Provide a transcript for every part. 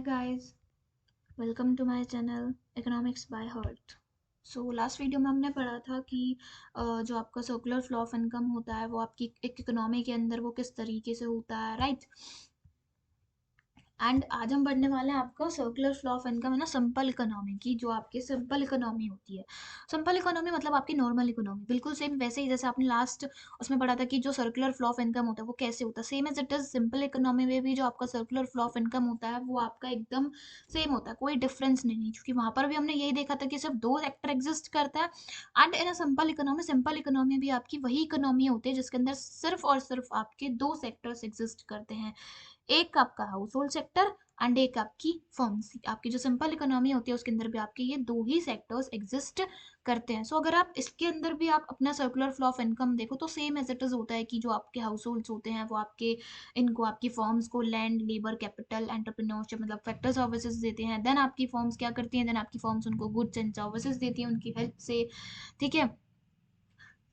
guys, welcome to my channel Economics by Heart। So last video में हमने पढ़ा था कि जो आपका सर्कुलर फ्लो ऑफ इनकम होता है वो आपकी एक इकोनॉमी के अंदर वो किस तरीके से होता है, राइट। एंड आज हम पढ़ने वाले हैं आपका सर्कुलर फ्लो ऑफ इनकम है ना, सिंपल इकोनॉमी की। जो आपकी सिंपल इकोनॉमी होती है, सिंपल इकोनॉमी मतलब आपकी नॉर्मल इकोनॉमी, बिल्कुल सेम वैसे ही जैसे आपने लास्ट उसमें पढ़ा था कि जो सर्कुलर फ्लो ऑफ इनकम होता है वो कैसे होता है। Same as it is simple economy में भी जो आपका सर्कुलर फ्लो ऑफ इनकम होता है वो आपका एकदम सेम होता है, कोई डिफरेंस नहीं है, क्योंकि वहां पर भी हमने यही देखा था कि सिर्फ दो सेक्टर एग्जिस्ट करता है। And in a simple economy भी आपकी वही इकोनॉमी होती है जिसके अंदर सिर्फ और सिर्फ आपके दो सेक्टर्स एग्जिस्ट करते हैं। एक आपका हाउस होल्ड सेक्टर एंड एक आपकी फर्म्स। आपकी जो सिंपल इकोनॉमी होती है उसके अंदर भी आपके ये दो ही सेक्टर्स एग्जिस्ट करते हैं। सो अगर आप इसके अंदर भी आप अपना सर्कुलर फ्लो ऑफ इनकम देखो तो सेम एज इट इज होता है कि जो आपके हाउस होल्ड्स होते हैं वो आपके इनको आपकी फर्म्स को लैंड, लेबर, कैपिटल, एंटरप्रेन्योरशिप मतलब फैक्टर सर्विसेज देते हैं। देन आपकी फर्म्स क्या करती हैं, देन आपकी फर्म्स उनको गुड्स एंड सर्विसेज देती हैं उनकी हेल्प से, ठीक है।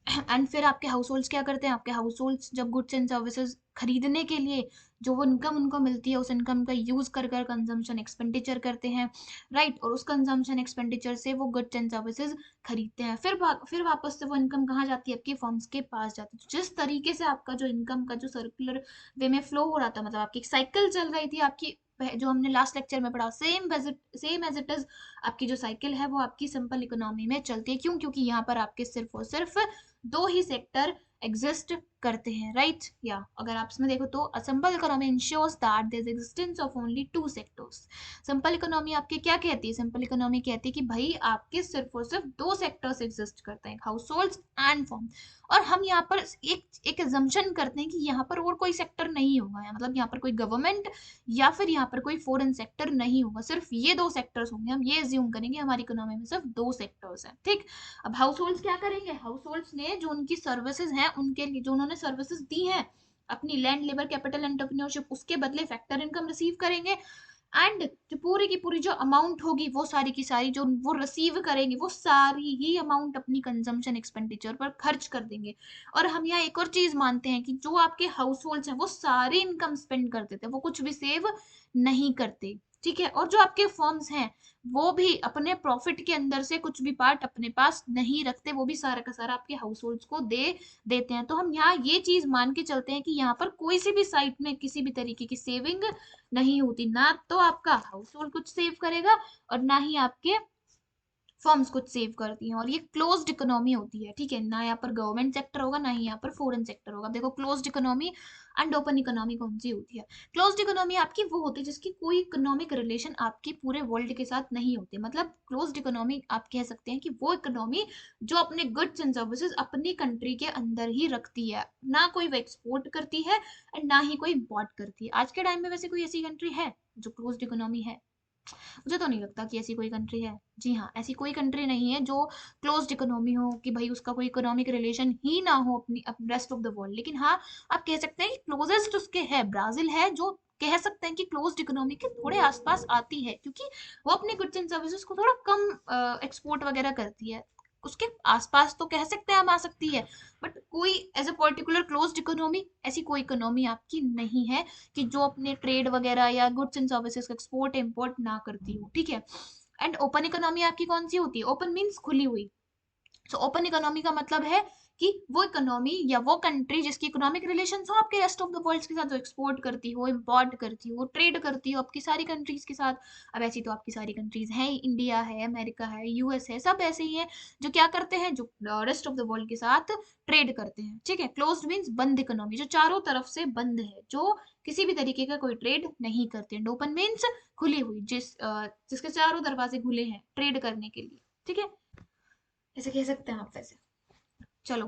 एंड फिर आपके हाउस होल्ड्स क्या करते हैं, आपके हाउस होल्ड्स जब गुड्स एंड सर्विसेज खरीदने के लिए जो वो इनकम उनको मिलती है उस इनकम का यूज कर कर कंजम्पशन एक्सपेंडिचर करते हैं, राइट। और उस कंजम्पशन एक्सपेंडिचर से वो गुड्स एंड सर्विसेज खरीदते हैं। फिर वापस से वो इनकम कहाँ जाती है, आपके फर्म्स के पास जाती है। तो जिस तरीके से आपका जो इनकम का जो सर्कुलर वे में फ्लो हो रहा था, मतलब आपकी एक साइकिल चल रही थी आपकी, जो हमने लास्ट लेक्चर में पढ़ा, सेम एज इट इज आपकी जो साइकिल है वो आपकी सिंपल इकोनॉमी में चलती है। क्यों? क्योंकि यहाँ पर आपके सिर्फ और सिर्फ दो ही सेक्टर एग्जिस्ट करते हैं, राइट। या अगर आप इसमें देखो तो simple economy insures that there is existence of only two sectors. Simple economy आपके क्या कहती है, सिंपल इकोनॉमी कहती है कि भाई आपके सिर्फ और सिर्फ दो सेक्टर्स एग्जिस्ट करते हैं, हाउस होल्ड्स एंड फर्म। और हम यहाँ पर एक एजम्पशन करते हैं कि यहाँ पर और कोई सेक्टर नहीं होगा, मतलब यहाँ पर कोई गवर्नमेंट या फिर यहाँ पर कोई फॉरेन सेक्टर नहीं होगा, सिर्फ ये दो सेक्टर्स होंगे। हम ये एज्यूम करेंगे हमारी इकोनॉमी में सिर्फ दो सेक्टर्स हैं, ठीक। अब हाउस होल्ड्स क्या करेंगे, हाउस होल्ड्स ने जो उनकी सर्विसेज हैं उनके लिए जो उन्होंने सर्विसेज दी हैं अपनी लैंड, लेबर, कैपिटल, एंटरप्रेन्योरशिप, उसके बदले फैक्टर इनकम रिसीव करेंगे। एंड जो पूरी की पूरी जो अमाउंट होगी वो सारी की सारी जो वो रिसीव करेंगे वो सारी ही अमाउंट अपनी कंजम्पशन एक्सपेंडिचर पर खर्च कर देंगे। और हम यहाँ एक और चीज मानते हैं कि जो आपके हाउस होल्ड्स हैं वो सारी इनकम स्पेंड कर देते हैं, वो कुछ भी सेव नहीं करते, ठीक है। और जो आपके फर्म्स हैं वो भी अपने प्रॉफिट के अंदर से कुछ भी पार्ट अपने पास नहीं रखते, वो भी सारा का सारा आपके हाउस होल्ड्स को दे देते हैं। तो हम यहाँ ये चीज मान के चलते हैं कि यहाँ पर कोई सी भी साइट में किसी भी तरीके की सेविंग नहीं होती, ना तो आपका हाउस होल्ड कुछ सेव करेगा और ना ही आपके फर्म्स कुछ सेव करती हैं। और ये क्लोज्ड इकोनॉमी होती है, ठीक है, ना यहाँ पर गवर्नमेंट सेक्टर होगा ना ही यहाँ पर फॉरेन सेक्टर होगा। देखो closed economy and open economy कौन सी होती है। क्लोज्ड इकोनॉमी आपकी वो होती है जिसकी कोई इकोनॉमिक रिलेशन आपकी पूरे वर्ल्ड के साथ नहीं होती। मतलब क्लोज्ड इकोनॉमी आप कह सकते हैं कि वो इकोनॉमी जो अपने गुड्स एंड सर्विसेज अपनी कंट्री के अंदर ही रखती है, ना कोई वो एक्सपोर्ट करती है एंड ना ही कोई इम्पोर्ट करती है। आज के टाइम में वैसे कोई ऐसी कंट्री है जो क्लोज्ड इकोनॉमी है? मुझे तो नहीं लगता कि ऐसी कोई कंट्री है। जी हाँ, ऐसी कोई कंट्री नहीं है जो क्लोज्ड इकोनॉमी हो, कि भाई उसका कोई इकोनॉमिक रिलेशन ही ना हो अपनी रेस्ट ऑफ द वर्ल्ड। लेकिन हाँ, आप कह सकते हैं कि क्लोजेस्ट उसके है ब्राजील है, जो कह सकते हैं कि क्लोज्ड इकोनॉमी के थोड़े आसपास आती है, क्योंकि वो अपने गुड्स एंड सर्विसेज को थोड़ा कम एक्सपोर्ट वगैरह करती है। उसके आसपास तो कह सकते हैं हम आ सकती है, बट कोई as a particular closed economy ऐसी कोई इकोनॉमी आपकी नहीं है कि जो अपने ट्रेड वगैरह या गुड्स एंड सर्विसेज का एक्सपोर्ट इम्पोर्ट ना करती हो, ठीक है। एंड ओपन इकोनॉमी आपकी कौन सी होती है? ओपन मीन्स खुली हुई। सो ओपन इकोनॉमी का मतलब है कि वो इकोनॉमी या वो कंट्री जिसकी इकोनॉमिक रिलेशन हो आपके रेस्ट ऑफ द वर्ल्ड के साथ, जो एक्सपोर्ट करती हो, इम्पोर्ट करती हो, ट्रेड करती हो आपकी सारी कंट्रीज के साथ। अब ऐसी तो आपकी सारी कंट्रीज हैं, इंडिया है, अमेरिका है, यूएस है, सब ऐसे ही हैं जो क्या करते हैं, जो रेस्ट ऑफ द वर्ल्ड के साथ ट्रेड करते हैं, ठीक है। क्लोज्ड मीन्स बंद इकोनॉमी, जो चारों तरफ से बंद है, जो किसी भी तरीके का कोई ट्रेड नहीं करते हैं। ओपन मीन्स खुली हुई, जिसके चारों दरवाजे खुले हैं ट्रेड करने के लिए, ठीक है। ऐसे कह सकते हैं आप वैसे। चलो,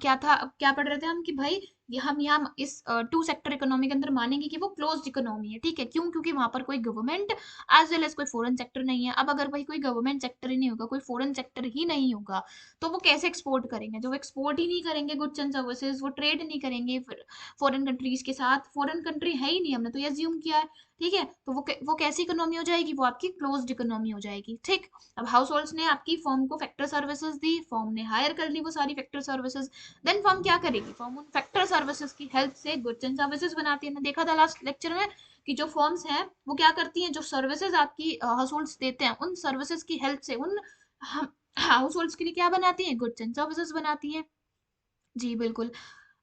क्या था, अब क्या पढ़ रहे थे हम कि भाई ये हम यहाँ इस टू सेक्टर इकोनॉमी के अंदर मानेंगे कि वो क्लोज्ड इकोनॉमी है, ठीक है। क्यों? क्योंकि वहां पर कोई गवर्नमेंट एज वेल एज कोई फॉरेन सेक्टर नहीं है। अब अगर भाई कोई गवर्नमेंट सेक्टर ही नहीं होगा, कोई फॉरेन सेक्टर ही नहीं होगा, तो वो कैसे एक्सपोर्ट करेंगे? जो वो एक्सपोर्ट ही नहीं करेंगे गुड्स एंड सर्विसेज, वो ट्रेड नहीं करेंगे फॉरेन कंट्रीज के साथ, फॉरेन कंट्री है ही नहीं, हमने तो ये अज्यूम किया है, ठीक है। तो वो कैसी इकोनॉमी हो जाएगी? वो आपकी क्लोज्ड इकोनॉमी हो जाएगी, ठीक। अब हाउस होल्ड्स ने आपकी फर्म को फैक्टर सर्विसेज दी, फर्म ने हायर कर ली वो सारी फैक्टर सर्विसेज। देन फर्म क्या करेगी? फर्म उन फैक्टर सर्विसेज की हेल्प से गुड्स एंड सर्विसेज बनाती है। हमने देखा था लास्ट लेक्चर में कि जो फर्म्स हैं वो क्या करती हैं, जो सर्विसेज आपकी हाउस होल्ड्स देते हैं उन सर्विसेज की हेल्प से उन हाउस होल्ड्स के लिए क्या बनाती हैं, गुड्स एंड सर्विसेज बनाती हैं। जी बिल्कुल।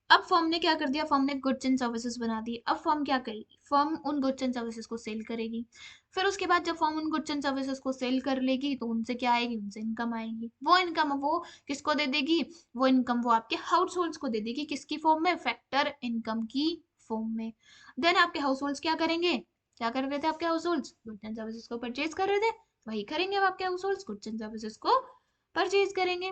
अब फर्म ने क्या कर दिया, फर्म ने गुड्स एंड सर्विसेज बना दी। अब फर्म क्या करेगी, फर्म उन गुड्स एंड सर्विसेज को सेल करेगी। फिर उसके बाद जब फर्म उन गुड्स एंड सर्विसेज को सेल कर लेगी तो उनसे क्या आएगी, उनसे इनकम आएगी। वो इनकम वो किसको दे देगी, वो इनकम वो आपके हाउस होल्ड्स को दे देगी। किसकी फॉर्म में, फैक्टर इनकम की फॉर्म में। देन आपके हाउस होल्ड्स क्या करेंगे, क्या कर रहे थे आपके house holds, goods and services को परचेज कर रहे थे, वही करेंगे अब आपके house holds, goods and services को परचेज करेंगे।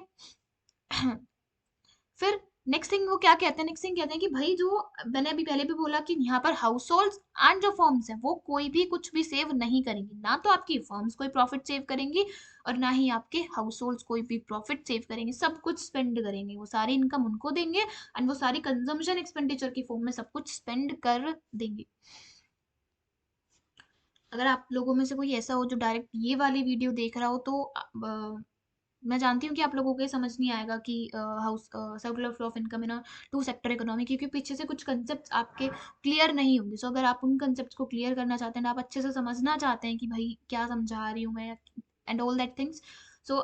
फिर नेक्स्ट थिंग वो क्या कहते हैं, नेक्स्ट थिंग कहते हैं कि भाई जो मैंने अभी पहले भी बोला कि यहाँ पर हाउस होल्ड्स एंड जो फर्म्स हैं वो कोई भी कुछ भी सेव नहीं करेंगी। ना तो आपकी फर्म्स कोई प्रॉफिट सेव करेंगी और ना ही आपके हाउस होल्ड्स कोई भी प्रॉफिट सेव करेंगे। सब कुछ स्पेंड करेंगे, वो सारी इनकम उनको देंगे एंड वो सारी कंजम्पशन एक्सपेंडिचर की फॉर्म में सब कुछ स्पेंड कर देंगे। अगर आप लोगों में से कोई ऐसा हो जो डायरेक्ट ये वाली वीडियो देख रहा हो तो मैं जानती हूँ कि आप लोगों को ये समझ नहीं आएगा कि how's circular flow of income in a two sector economy, क्योंकि पीछे से कुछ कंसेप्ट आपके क्लियर नहीं होंगे। सो अगर आप उन कंसेप्ट को क्लियर करना चाहते हैं, आप अच्छे से समझना चाहते हैं कि भाई क्या समझा रही हूँ मैं एंड ऑल दैट थिंग्स, सो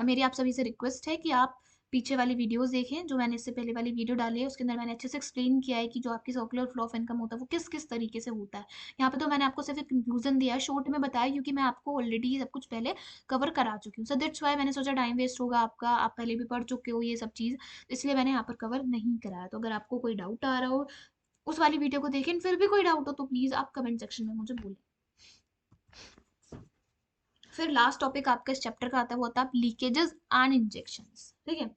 मेरी आप सभी से रिक्वेस्ट है कि आप पीछे वाली वीडियोस देखें जो मैंने इससे पहले वाली वीडियो डाली है। उसके अंदर मैंने अच्छे से एक्सप्लेन किया है कि जो आपकी सर्कुलर फ्लो ऑफ इनकम होता है वो किस किस तरीके से होता है। यहाँ पे तो मैंने आपको सिर्फ एक कंक्लूजन दिया है, शॉर्ट में बताया, क्योंकि मैं आपको ऑलरेडी सब कुछ पहले कवर करा चुकी हूँ। सो दैट्स वाई मैंने सोचा टाइम वेस्ट होगा आपका, आप पहले भी पढ़ चुके हो ये सब चीज़, इसलिए मैंने यहाँ पर कवर नहीं कराया। तो अगर आपको कोई डाउट आ रहा हो उस वाली वीडियो को देखें, फिर भी कोई डाउट हो तो प्लीज़ आप कमेंट सेक्शन में मुझे बोलें। फिर लास्ट टॉपिक आपका इस चैप्टर का आता है, वो होता है लीकेजेस एंड इंजेक्शंस। ठीक है,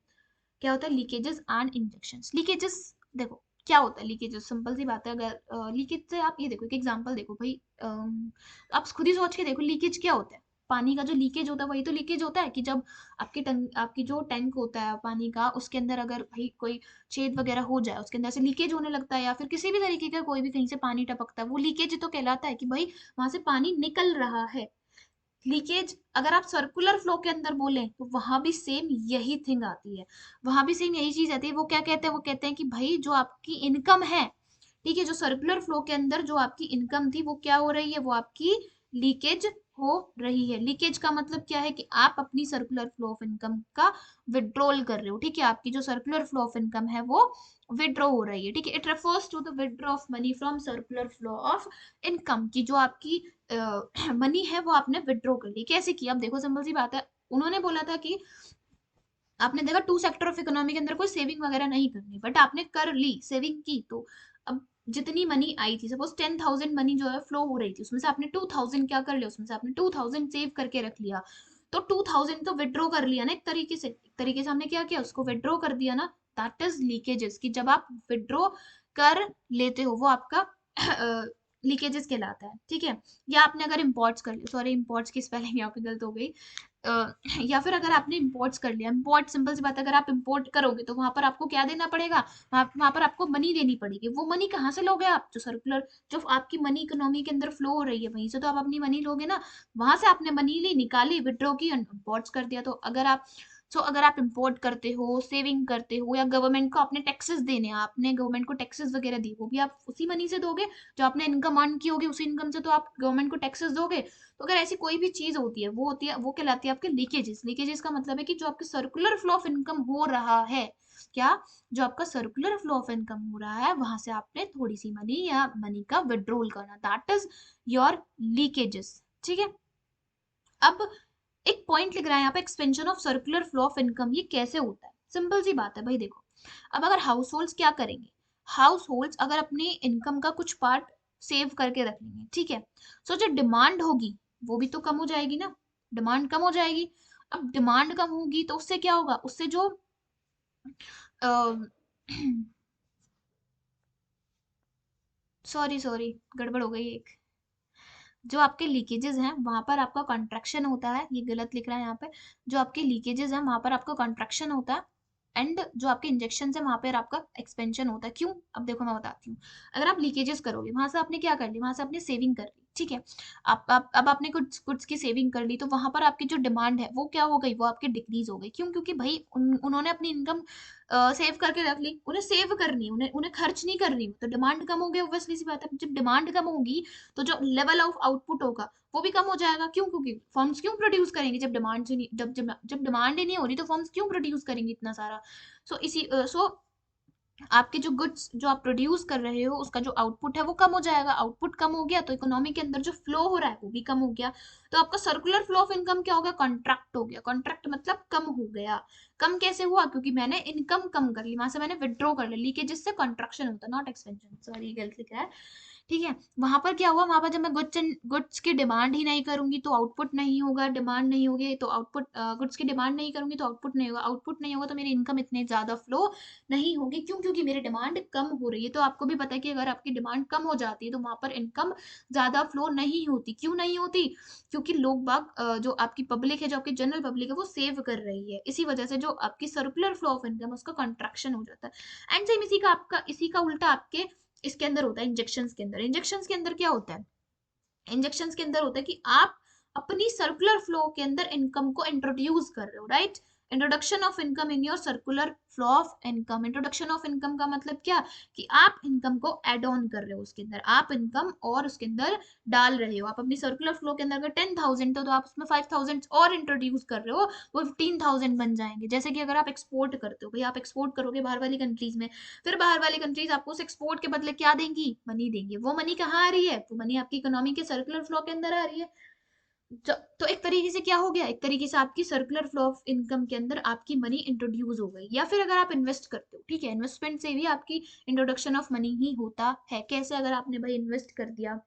क्या होता है लीकेजेस एंड इंजेक्शंस। लीकेजेस देखो क्या होता है, लीकेजेस सिंपल सी बात है। अगर लीकेज से आप ये देखो, एक एग्जांपल देखो भाई, आप खुद ही सोच के देखो लीकेज क्या होता है। पानी का जो लीकेज होता है वही तो लीकेज होता है, कि जब आपकी जो टैंक होता है पानी का, उसके अंदर अगर भाई कोई छेद वगैरह हो जाए, उसके अंदर से लीकेज होने लगता है, या फिर किसी भी तरीके का कोई भी कहीं से पानी टपकता है, वो लीकेज तो कहलाता है कि भाई वहां से पानी निकल रहा है। लीकेज अगर आप सर्कुलर फ्लो के अंदर बोलें तो वहां भी सेम यही थिंग आती है, वहां भी सेम यही चीज आती है। वो क्या कहते हैं, वो कहते हैं कि भाई जो आपकी इनकम है, ठीक है, जो सर्कुलर फ्लो के अंदर जो आपकी इनकम थी वो क्या हो रही है, वो आपकी लीकेज हो रही है। लीकेज का मतलब क्या है कि आप अपनी सर्कुलर फ्लो ऑफ इनकम का विड्रॉल कर रहे हो। ठीक है, आपकी जो सर्कुलर फ्लो ऑफ इनकम है वो विड्रॉ हो रही है। ठीक है, it refers to the withdraw of money from circular flow of income, की जो आपकी मनी है वो आपने विड्रॉ कर ली। कैसे की, अब देखो सिंपल सी बात है, उन्होंने बोला था कि आपने देखा टू सेक्टर ऑफ इकोनॉमी के अंदर कोई सेविंग वगैरह नहीं करनी, बट आपने कर ली, सेविंग की। तो अब जितनी मनी आई थी, सपोज 10,000 मनी जो है फ्लो हो रही थी, उसमें से आपने 2,000 क्या कर लिया, उसमें से आपने 2,000 सेव करके रख लिया। तो 2,000 तो विड्रॉ कर लिया ना, एक तरीके से हमने क्या किया, उसको विड्रॉ कर दिया ना। दैट इज लीकेजेस, कि जब आप विड्रॉ कर लेते हो वो आपका लीकेजेस कहलाता है। ठीक है, या आपने अगर इम्पोर्ट्स कर लिया, सॉरी इम्पोर्ट्स की स्पेलिंग यहाँ पे गलत हो गई, या फिर अगर आपने इम्पोर्ट्स कर लिया, इम्पोर्ट सिंपल सी बात है, अगर आप इम्पोर्ट करोगे तो वहां पर आपको क्या देना पड़ेगा, वहां पर आपको मनी देनी पड़ेगी। वो मनी कहाँ से लोगे आप, जो सर्कुलर जो आपकी मनी इकोनॉमी के अंदर फ्लो हो रही है वहीं से तो आप अपनी मनी लोगे ना। वहां से आपने मनी ली, निकाली, विड्रॉ की, इम्पोर्ट्स कर दिया। तो अगर आप इम्पोर्ट करते हो, सेविंग करते हो, या गवर्नमेंट को आपने टैक्सेस देने हैं, आपने गवर्नमेंट को टैक्सेस वगैरह दी, वो भी आप उसी मनी से दोगे। जो आपने इनकम अर्न की होगी उसी इनकम से तो आप गवर्नमेंट को टैक्सेस दोगे। तो अगर ऐसी कोई भी चीज होती है वो होती है, वो कहलाती है आपके लीकेजेस। लीकेजेस का मतलब है कि जो आपके सर्कुलर फ्लो ऑफ इनकम हो रहा है, क्या, जो आपका सर्कुलर फ्लो ऑफ इनकम हो रहा है वहां से आपने थोड़ी सी मनी या मनी का विड्रॉल करना, दैट इज योर लीकेजेस। ठीक है, अब एक पॉइंट लिख रहा है यहाँ पे, expansion of circular flow of income, ये कैसे होता है। सिंपल सी बात है भाई, देखो अब अगर हाउस होल्ड्स क्या करेंगे, हाउस होल्ड्स अगर अपनी इनकम का कुछ पार्ट सेव करके रख लेंगे, ठीक है, सो जो डिमांड होगी वो भी तो कम हो जाएगी ना, डिमांड कम हो जाएगी। अब डिमांड कम होगी तो उससे क्या होगा, उससे जो सॉरी सॉरी गड़बड़ हो गई एक, जो आपके लीकेजेस हैं वहां पर आपका कंट्रैक्शन होता है, ये गलत लिख रहा है यहाँ पे, जो आपके लीकेजेस हैं वहां पर आपका कंट्रैक्शन होता है, एंड जो आपके इंजेक्शन है वहां पर आपका एक्सपेंशन होता है। क्यों, अब देखो मैं बताती हूँ। अगर आप लीकेजेस करोगे, वहां से आपने क्या कर लिया, वहां से आपने सेविंग कर ली, ठीक है। आप अब आपने कुछ गुड्स की सेविंग कर ली, तो वहां पर आपकी जो डिमांड है वो क्या हो गई, वो आपकी डिक्रीज हो गई। क्यों? क्योंकि भाई उन्होंने अपनी इनकम सेव करके रख ली, उन्हें सेव करनी है, उन्हें उन्हें खर्च नहीं करनी, तो डिमांड कम हो गई। ऑब्वियसली सी बात है, जब डिमांड कम होगी तो जो लेवल ऑफ आउटपुट होगा वो भी कम हो जाएगा। क्यों? क्योंकि फर्म्स क्यों प्रोड्यूस करेंगे जब डिमांड से नहीं, जब डिमांड ही नहीं हो रही, तो फर्म्स क्यों प्रोड्यूस करेंगे इतना सारा। सो आपके जो गुड्स जो आप प्रोड्यूस कर रहे हो उसका जो आउटपुट है वो कम हो जाएगा। आउटपुट कम हो गया तो इकोनॉमी के अंदर जो फ्लो हो रहा है वो भी कम हो गया। तो आपका सर्कुलर फ्लो ऑफ इनकम क्या हो गया, कॉन्ट्रैक्ट हो गया। कॉन्ट्रैक्ट मतलब कम हो गया। कम कैसे हुआ? क्योंकि मैंने इनकम कम कर ली, वहां से मैंने विड्रॉ कर ली, लीकेज से कॉन्ट्रैक्शन होता है, नॉट एक्सपेंशन। सॉरी, गलत लिखा है। ठीक है। वहां पर क्या हुआ, वहां पर जब मैं गुड्स की डिमांड ही नहीं करूंगी तो आउटपुट नहीं होगा, डिमांड नहीं होगी तो आउटपुट, गुड्स की डिमांड नहीं करूंगी तो आउटपुट नहीं होगा, आउटपुट नहीं होगा तो मेरी इनकम इतने ज्यादा फ्लो नहीं होगी। क्यों? क्योंकि मेरी डिमांड कम हो रही है। तो आपको भी पता है कि अगर आपकी डिमांड कम हो जाती है तो वहां पर इनकम ज्यादा फ्लो नहीं होती। क्यों नहीं होती? क्योंकि लोग बाग, जो आपकी पब्लिक है, जो आपकी जनरल पब्लिक है, वो सेव कर रही है। इसी वजह से जो आपकी सर्कुलर फ्लो ऑफ इनकम उसका कंट्रैक्शन हो जाता है। एंड सेम इसी का उल्टा आपके इसके अंदर होता है, इंजेक्शंस के अंदर। इंजेक्शंस के अंदर क्या होता है? इंजेक्शंस के अंदर होता है कि आप अपनी सर्कुलर फ्लो के अंदर इनकम को इंट्रोड्यूस कर रहे हो, right. Introduction of income in your circular flow of income. Introduction of income का मतलब क्या? कि आप इनकम को एड ऑन कर रहे हो उसके अंदर, आप इनकम और उसके अंदर डाल रहे हो। आप अपनी सर्कुलर फ्लो के अंदर अगर 10,000 तो आप उसमें 5,000 और इंट्रोड्यूस कर रहे हो, वो 15,000 बन जाएंगे। जैसे कि अगर आप एक्सपोर्ट करते हो, भाई आप एक्सपोर्ट करोगे बाहर वाली कंट्रीज में, फिर बाहर वाली कंट्रीज आपको उस एक्सपोर्ट के बदले क्या देंगी? मनी देंगी। वो मनी कहाँ आ रही है? वो मनी आपकी इकोनॉमी के सर्कुलर फ्लो के अंदर आ रही है। तो एक तरीके से क्या हो गया, एक तरीके से आपकी सर्कुलर फ्लो ऑफ इनकम के अंदर आपकी मनी इंट्रोड्यूस हो गई। या फिर अगर आप इन्वेस्ट करते हो, ठीक है, इन्वेस्टमेंट से भी आपकी इंट्रोडक्शन ऑफ मनी ही होता है। कैसे? अगर आपने भाई इन्वेस्ट कर दिया,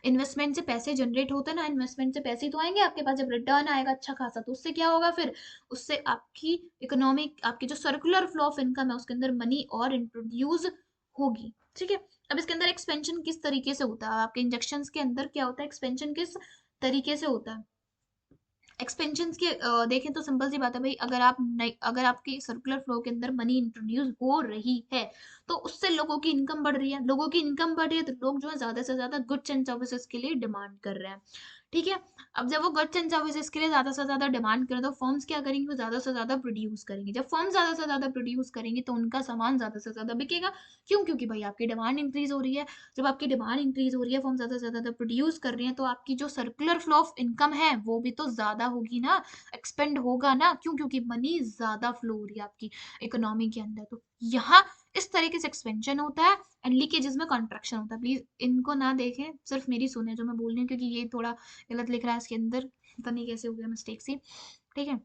इन्वेस्टमेंट से पैसे जनरेट होते हैं ना, इन्वेस्टमेंट से पैसे ही तो आएंगे आपके पास। जब रिटर्न आएगा अच्छा खासा, तो उससे क्या होगा फिर? उससे आपकी इकोनॉमिक, आपकी जो सर्कुलर फ्लो ऑफ इनकम है उसके अंदर मनी और इंट्रोड्यूस होगी। ठीक है। अब इसके अंदर एक्सपेंशन किस तरीके से होता है, आपके इंजेक्शन के अंदर क्या होता है, एक्सपेंशन किस तरीके से होता है? एक्सपेंशन के देखें तो सिंपल सी बात है भाई, अगर आपकी सर्कुलर फ्लो के अंदर मनी इंट्रोड्यूस हो रही है तो उससे लोगों की इनकम बढ़ रही है। लोगों की इनकम बढ़ रही है तो लोग जो है ज्यादा से ज्यादा गुड्स एंड सर्विसेज के लिए डिमांड कर रहे हैं। ठीक है। अब जब वो गुड्स एंड सर्विसेज के लिए ज्यादा से ज्यादा डिमांड करें तो फर्म्स क्या करेंगे, वो ज्यादा से ज्यादा प्रोड्यूस करेंगे। जब फर्म ज्यादा से ज्यादा प्रोड्यूस करेंगे तो उनका सामान ज्यादा से ज्यादा बिकेगा। क्यों? क्योंकि भाई आपकी डिमांड इंक्रीज हो रही है। जब आपकी डिमांड इंक्रीज हो रही है, फर्म ज्यादा से ज्यादा प्रोड्यूस कर रही है, तो आपकी जो सर्कुलर फ्लो ऑफ इनकम है वो भी तो ज्यादा होगी ना, एक्सपेंड होगा ना। क्यों? क्योंकि मनी ज्यादा फ्लो हो रही है आपकी इकोनॉमी के अंदर। तो यहाँ इस तरीके से एक्सपेंशन होता है एंड लीकेजेस में कॉन्ट्रैक्शन होता है। प्लीज इनको ना देखें, सिर्फ मेरी सुने जो मैं बोल रही हूँ, क्योंकि ये थोड़ा गलत लिख रहा है इसके अंदर, पता नहीं कैसे हो गया मिस्टेक सी। ठीक है।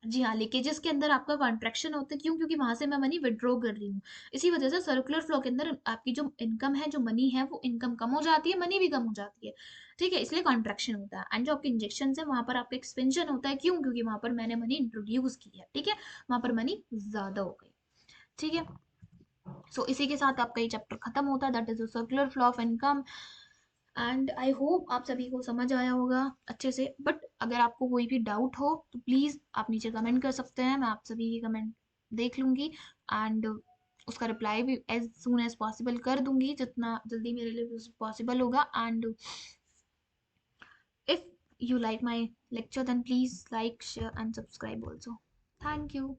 जी हाँ, लीकेजेस के अंदर आपका कॉन्ट्रैक्शन होता है। क्यों? क्योंकि वहां से मैं मनी विड्रॉ कर रही हूँ। इसी वजह से सर्कुलर फ्लो के अंदर आपकी जो इनकम है, जो मनी है, वो इनकम कम हो जाती है, मनी भी कम हो जाती है। ठीक है, इसलिए कॉन्ट्रैक्शन होता है। एंड जो आपके इंजेक्शन है वहां पर आपका एक्सपेंशन होता है। क्यों? क्योंकि वहां पर मैंने मनी इंट्रोड्यूस की है। ठीक है। वहां पर मनी ज्यादा हो गई। ठीक है। सो इसी के साथ आपका ये चैप्टर खत्म होता है, that is circular flow of income. And I hope आप सभी को समझ आया होगा अच्छे से। बट अगर आपको कोई भी डाउट हो तो प्लीज़ आप नीचे कमेंट कर सकते हैं, मैं आप सभी की कमेंट देख लूँगी एंड उसका रिप्लाई भी एज सून एज पॉसिबल कर दूंगी, जितना जल्दी मेरे लिए पॉसिबल होगा। And if you like my lecture then please like, share and subscribe also. Thank you.